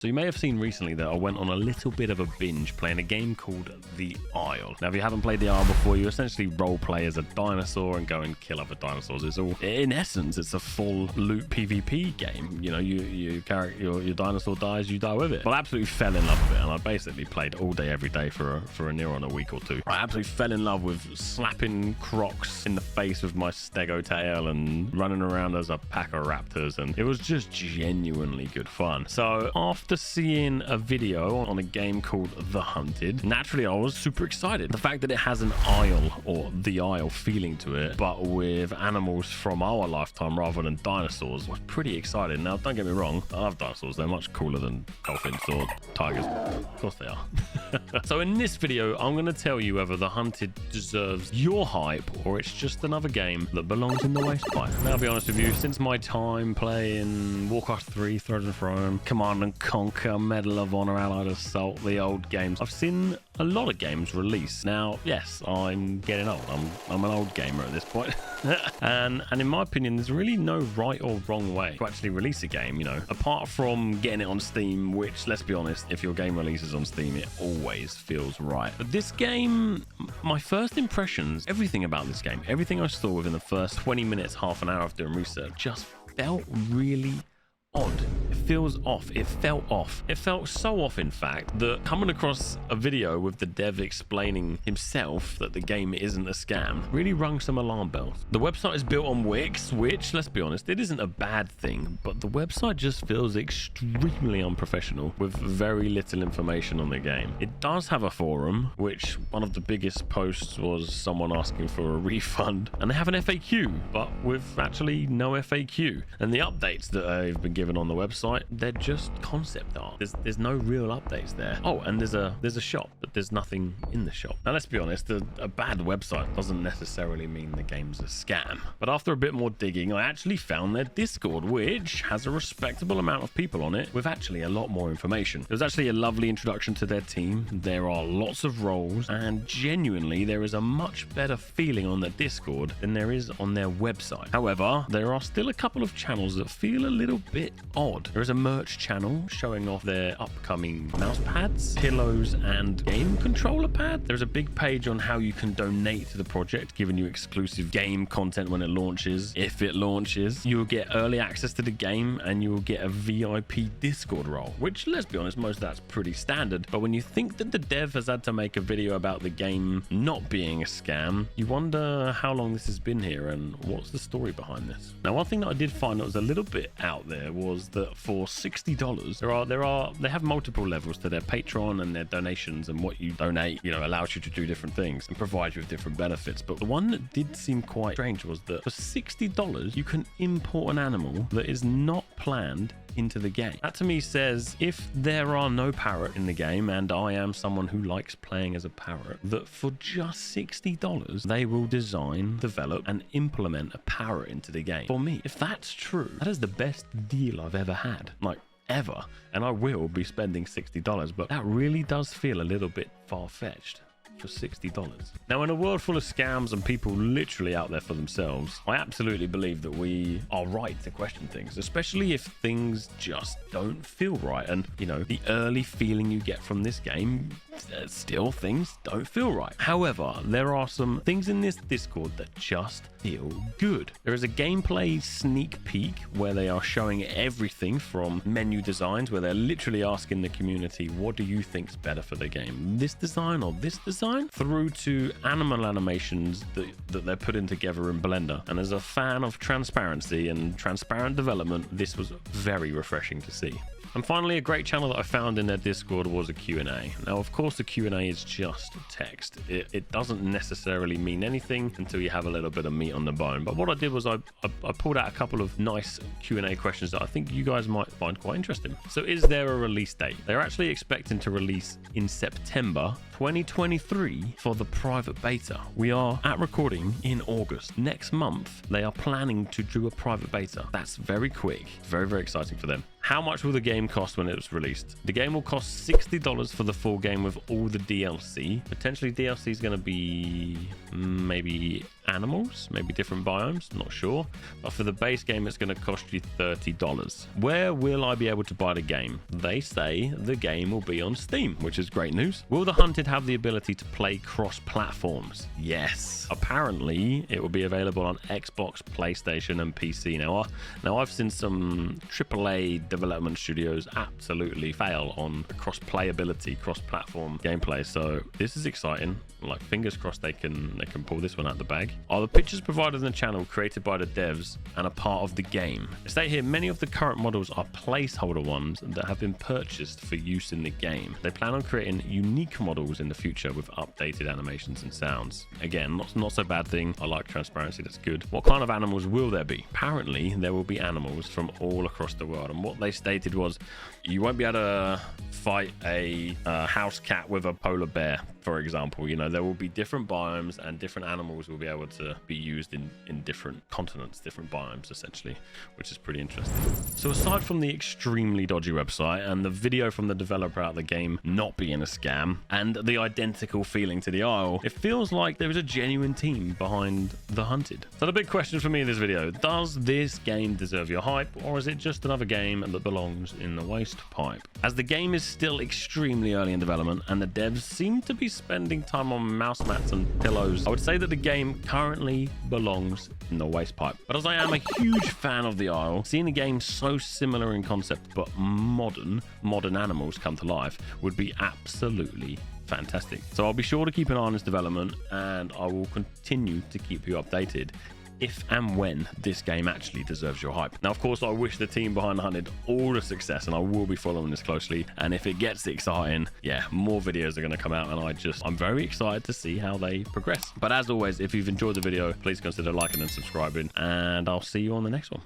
So you may have seen recently that I went on a little bit of a binge playing a game called The Isle. Now, if you haven't played The Isle before, you essentially role play as a dinosaur and go and kill other dinosaurs. It's all, in essence, it's a full loot PvP game. You know, your dinosaur dies, you die with it. Well, I absolutely fell in love with it, and I basically played all day, every day for near on a week or two. I absolutely fell in love with slapping crocs in the face with my stego tail and running around as a pack of raptors, and it was just genuinely good fun. So after seeing a video on a game called The Hunted, naturally I was super excited. The fact that it has an isle or the Isle feeling to it, but with animals from our lifetime rather than dinosaurs, was pretty exciting. Now, don't get me wrong, I love dinosaurs. They're much cooler than dolphins or tigers. Of course they are. So in this video, I'm going to tell you whether The Hunted deserves your hype or it's just another game that belongs in the waste pile. Now, I'll be honest with you, since my time playing Warcraft 3, Thread and Throne, Command and Conquer, Medal of Honor, Allied Assault, the old games, I've seen a lot of games release. Now, yes, I'm getting old. I'm an old gamer at this point. and in my opinion, there's really no right or wrong way to actually release a game, you know, apart from getting it on Steam, which, let's be honest, if your game releases on Steam, it always feels right. But this game, my first impressions, everything about this game, everything I saw within the first 20 minutes, half an hour of doing research, just felt really odd. It feels off. It felt off. It felt so off, in fact, that coming across a video with the dev explaining himself that the game isn't a scam really rung some alarm bells. The website is built on Wix, which, let's be honest, it isn't a bad thing, but the website just feels extremely unprofessional with very little information on the game. It does have a forum, which one of the biggest posts was someone asking for a refund, and they have an FAQ, but with actually no FAQ. And the updates that they've been given on the website, they're just concept art. There's no real updates there. Oh, and there's a shop, but there's nothing in the shop. Now, let's be honest, a bad website doesn't necessarily mean the game's a scam. But after a bit more digging, I actually found their Discord, which has a respectable amount of people on it with actually a lot more information. It was actually a lovely introduction to their team. There are lots of roles, and genuinely there is a much better feeling on their Discord than there is on their website. However, there are still a couple of channels that feel a little bit odd. There is a merch channel showing off their upcoming mouse pads, pillows, and game controller pad. There's a big page on how you can donate to the project, giving you exclusive game content when it launches. If it launches, you'll get early access to the game and you will get a VIP Discord role, which, let's be honest, most of that's pretty standard. But when you think that the dev has had to make a video about the game not being a scam, you wonder how long this has been here and what's the story behind this. Now, one thing that I did find that was a little bit out there was that for $60, they have multiple levels to their Patreon and their donations, and what you donate, you know, allows you to do different things and provides you with different benefits. But the one that did seem quite strange was that for $60, you can import an animal that is not planned into the game. That to me says, if there are no parrot in the game, and I am someone who likes playing as a parrot, that for just $60 they will design, develop and implement a parrot into the game. For me, if that's true, that is the best deal I've ever had, like ever, and I will be spending $60, but that really does feel a little bit far-fetched for $60. Now, in a world full of scams and people literally out there for themselves, I absolutely believe that we are right to question things, especially if things just don't feel right. And, you know, the early feeling you get from this game, still things don't feel right. However, there are some things in this Discord that just feel good. There is a gameplay sneak peek where they are showing everything from menu designs, where they're literally asking the community, what do you think's better for the game, this design or this design, through to animal animations that they're putting together in Blender. And as a fan of transparency and transparent development, this was very refreshing to see. And finally, a great channel that I found in their Discord was a Q&A. Now, of course, the Q&A is just text. It doesn't necessarily mean anything until you have a little bit of meat on the bone. But what I did was I pulled out a couple of nice Q&A questions that I think you guys might find quite interesting. So is there a release date? They're actually expecting to release in September 2023 for the private beta. We are at recording in August. Next month, they are planning to do a private beta. That's very quick. Very, very exciting for them. How much will the game cost when it's released? The game will cost $60 for the full game with all the DLC. Potentially DLC is going to be maybe animals, maybe different biomes, not sure. But for the base game, it's going to cost you $30. Where will I be able to buy the game? They say the game will be on Steam, which is great news. Will the Hunted have the ability to play cross-platforms? Yes. Apparently, it will be available on Xbox, PlayStation, and PC. Now I've seen some AAA development studios absolutely fail on cross-playability, cross-platform gameplay. So this is exciting. Like, fingers crossed they can pull this one out the bag. Are the pictures provided in the channel created by the devs and a part of the game? They say here many of the current models are placeholder ones that have been purchased for use in the game. They plan on creating unique models in the future with updated animations and sounds. Again, not so bad thing. I like transparency, that's good. What kind of animals will there be? Apparently there will be animals from all across the world, and what they stated was you won't be able to fight a house cat with a polar bear, for example. You know, there will be different biomes, and different animals will be able to be used in different continents, different biomes essentially, which is pretty interesting. So aside from the extremely dodgy website and the video from the developer out of the game not being a scam and the identical feeling to the Isle, it feels like there is a genuine team behind The Hunted. So the big question for me in this video, does this game deserve your hype, or is it just another game that belongs in the waste pipe? As the game is still extremely early in development and the devs seem to be spending time on mouse mats and pillows, I would say that the game currently belongs in the waste pipe. But as I am a huge fan of the Isle, seeing a game so similar in concept but modern animals come to life would be absolutely fantastic. So I'll be sure to keep an eye on this development, and I will continue to keep you updated if and when this game actually deserves your hype. Now, of course, I wish the team behind The Hunted all the success, and I will be following this closely. And if it gets exciting, yeah, more videos are going to come out, and I'm very excited to see how they progress. But as always, if you've enjoyed the video, please consider liking and subscribing, and I'll see you on the next one.